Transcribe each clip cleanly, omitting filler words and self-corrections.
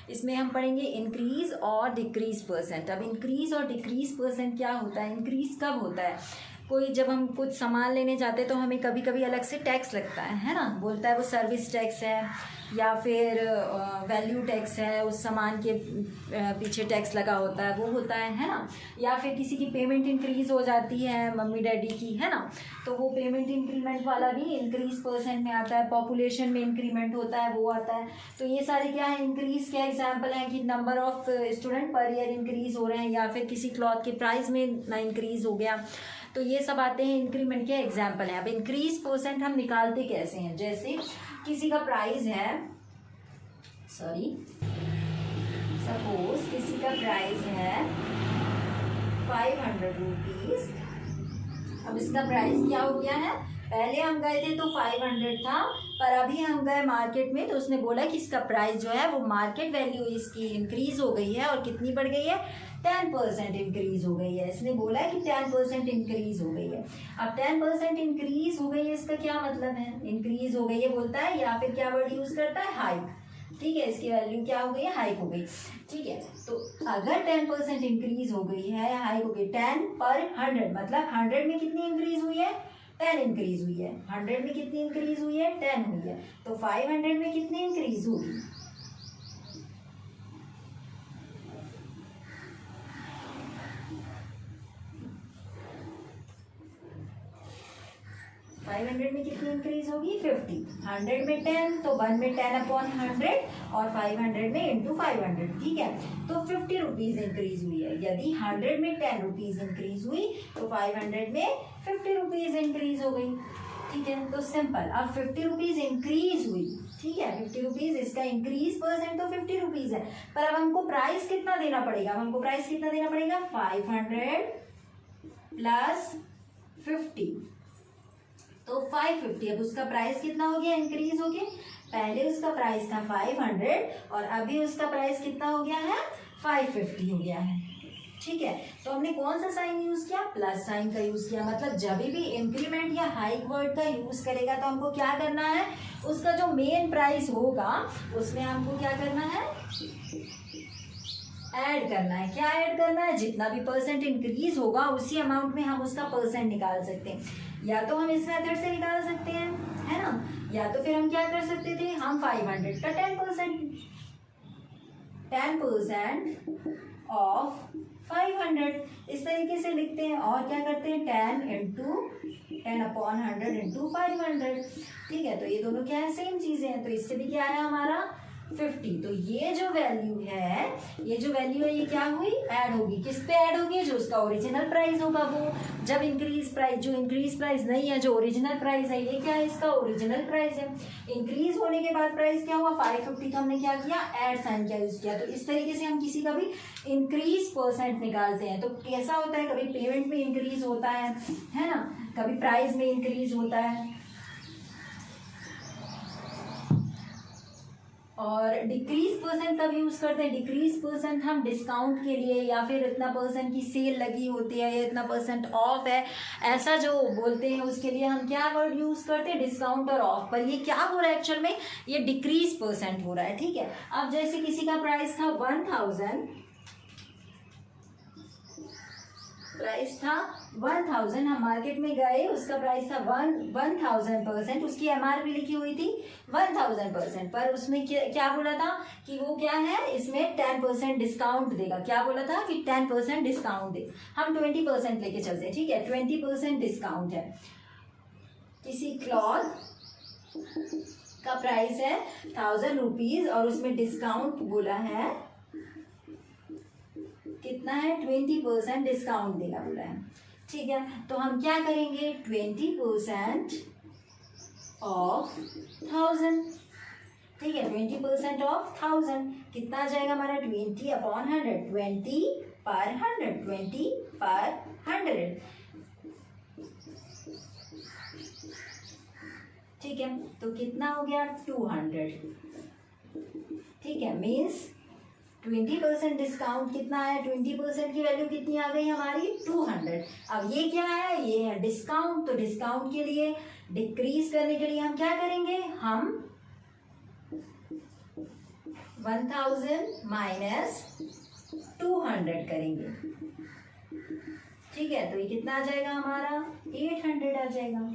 इसमें हम पढ़ेंगे इंक्रीज और डिक्रीज परसेंट। अब इंक्रीज और डिक्रीज परसेंट क्या होता है, इंक्रीज कब होता है, कोई जब हम कुछ सामान लेने जाते हैं तो हमें कभी कभी अलग से टैक्स लगता है ना, बोलता है वो सर्विस टैक्स है या फिर वैल्यू टैक्स है, उस सामान के पीछे टैक्स लगा होता है, वो होता है ना। या फिर किसी की पेमेंट इंक्रीज़ हो जाती है मम्मी डैडी की, है ना, तो वो पेमेंट इंक्रीमेंट वाला भी इंक्रीज परसेंट में आता है। पॉपुलेशन में इंक्रीमेंट होता है, वो आता है। तो ये सारे क्या है, इंक्रीज के एग्जाम्पल हैं कि number of student per year increase हो रहे हैं, या फिर किसी क्लॉथ के प्राइस में ना इंक्रीज हो गया, तो ये सब आते हैं इंक्रीमेंट के एग्जाम्पल हैं। अब इंक्रीज परसेंट हम निकालते कैसे हैं, जैसे किसी का प्राइस है, सपोज किसी का प्राइस है 500 रुपीज। अब इसका प्राइस क्या हो गया है, पहले हम गए थे तो 500 था, पर अभी हम गए मार्केट में तो उसने बोला कि इसका प्राइस जो है वो मार्केट वैल्यू इसकी इंक्रीज हो गई है, और कितनी बढ़ गई है, 10% इंक्रीज हो गई है। इसने बोला है कि 10% इंक्रीज हो गई है। अब 10% इंक्रीज हो गई है, इसका क्या मतलब है, इंक्रीज हो गई है बोलता है, या फिर क्या वर्ड यूज करता है, हाइक। ठीक है, इसकी वैल्यू क्या हो गई है, हाइक हो गई। ठीक है, तो अगर 10% इंक्रीज हो गई है, हाइक हो गई, 10 पर 100 मतलब 100 में कितनी इंक्रीज हुई है, 10 इंक्रीज हुई है। 100 में कितनी इंक्रीज हुई है, 10 हुई है। तो 500 में कितनी इंक्रीज होगी, 500 में कितनी इंक्रीज होगी, 50। 100 में 10, तो 1 में 10/100 और 500 में इंटू 500। ठीक है, तो 50 रुपीज इंक्रीज हुई है। यदि 100 में 10 रुपीज इंक्रीज हुई तो 500 में 50 रुपीज इंक्रीज हो गई। ठीक है, तो सिंपल। अब 50 रुपीज इंक्रीज हुई, ठीक है, 50 रुपीज, इसका इंक्रीज परसेंट तो 50 रुपीज है, पर अब हमको प्राइस कितना देना पड़ेगा, हमको प्राइस कितना देना पड़ेगा, 500 प्लस 50, तो 550। अब उसका प्राइस कितना हो गया, इंक्रीज हो गया। पहले उसका प्राइस था 500 और अभी उसका प्राइस कितना हो गया है, 550 हो गया है। ठीक है, तो हमने कौन सा साइन यूज किया, प्लस साइन का यूज किया। मतलब जब भी इंक्रीमेंट या हाइक वर्ड का यूज करेगा तो हमको क्या करना है, उसका जो मेन प्राइस होगा उसमें हमको क्या करना है, ऐड करना है। क्या ऐड करना है, जितना भी परसेंट इंक्रीज होगा उसी अमाउंट में हम उसका परसेंट निकाल सकते हैं। या तो हम इस मेथड से निकाल सकते हैं, है ना, या तो फिर हम क्या कर सकते थे, हम 500 का 10% ऑफ 500 इस तरीके से लिखते हैं। और क्या करते हैं, 10/100 इंटू 500। ठीक है, तो ये दोनों क्या है, सेम चीजें हैं। तो इससे भी क्या है हमारा 50। तो ये जो वैल्यू है, ये क्या हुई, ऐड होगी। किस पे ऐड होगी, जो उसका ओरिजिनल प्राइस होगा वो। जब इंक्रीज प्राइस नहीं है, जो ओरिजिनल प्राइस है, ये क्या है, इसका ओरिजिनल प्राइस है। इंक्रीज होने के बाद प्राइस क्या हुआ, 550 का हमने क्या किया, ऐड साइन क्या यूज किया। तो इस तरीके से हम किसी का भी इंक्रीज परसेंट निकालते हैं। तो कैसा होता है, कभी पेमेंट में इंक्रीज होता है ना, कभी प्राइस में इंक्रीज होता है। और डिक्रीज परसेंट कब यूज करते हैं, डिक्रीज परसेंट हम डिस्काउंट के लिए, या फिर इतना परसेंट की सेल लगी होती है या इतना परसेंट ऑफ है, ऐसा जो बोलते हैं उसके लिए हम क्या वर्ड यूज करते हैं, डिस्काउंट और ऑफ। पर ये क्या हो रहा है एक्चुअल में, ये डिक्रीज परसेंट हो रहा है। ठीक है, अब जैसे किसी का प्राइस था 1000, हम मार्केट में गए, उसका प्राइस था 1000%, उसकी एमआरपी लिखी हुई थी 1000%, पर उसमें क्या बोला था कि वो क्या है, इसमें 10% डिस्काउंट देगा। क्या बोला था कि 10% डिस्काउंट दे, हम 20% लेके चलते हैं। ठीक है, 20% डिस्काउंट है। किसी क्लॉथ का प्राइस है 1000 रुपीज और उसमें डिस्काउंट बोला है कितना है, 20% डिस्काउंट देगा बोला है। ठीक है, तो हम क्या करेंगे, 20% ऑफ 1000। ठीक है, 20% ऑफ 1000 कितना आ जाएगा हमारा, 20/100, 20/100, 20/100। ठीक है, तो कितना हो गया, 200। ठीक है, मीन्स 20% डिस्काउंट कितना है, 20% की वैल्यू कितनी आ गई हमारी, 200। अब ये क्या है, ये है डिस्काउंट। तो डिस्काउंट के लिए, डिक्रीज करने के लिए हम क्या करेंगे, हम 1000 माइनस 200 करेंगे, ठीक है। तो ये कितना आ जाएगा हमारा 800 आ जाएगा।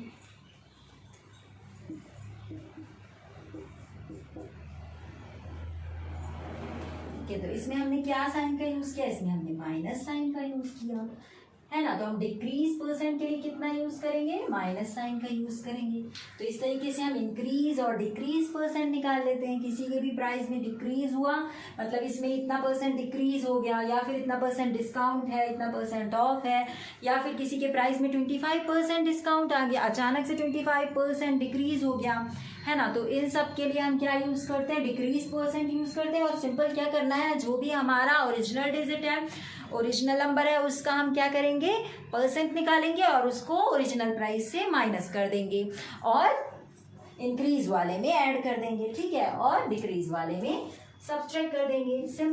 ठीक है, तो इसमें हमने क्या साइन का यूज किया, इसमें हमने माइनस साइन का यूज किया, है ना। तो हम डिक्रीज परसेंट के लिए कितना यूज करेंगे, माइनस साइन का यूज करेंगे। तो इस तरीके से हम इंक्रीज और डिक्रीज परसेंट निकाल लेते हैं। किसी के भी प्राइस में डिक्रीज हुआ मतलब इसमें इतना परसेंट डिक्रीज हो गया, या फिर इतना परसेंट डिस्काउंट है, इतना परसेंट ऑफ है, या फिर किसी के प्राइस में 25% डिस्काउंट आ गया, अचानक से 25% डिक्रीज हो गया, है ना। तो इन सब के लिए हम क्या यूज करते हैं, डिक्रीज परसेंट यूज करते हैं। और सिंपल क्या करना है, जो भी हमारा ओरिजिनल डिजिट है, ओरिजिनल नंबर है, उसका हम क्या करेंगे, परसेंट निकालेंगे और उसको ओरिजिनल प्राइस से माइनस कर देंगे और इंक्रीज वाले में ऐड कर देंगे, ठीक है, और डिक्रीज वाले में सब्ट्रैक्ट कर देंगे। सिंपल।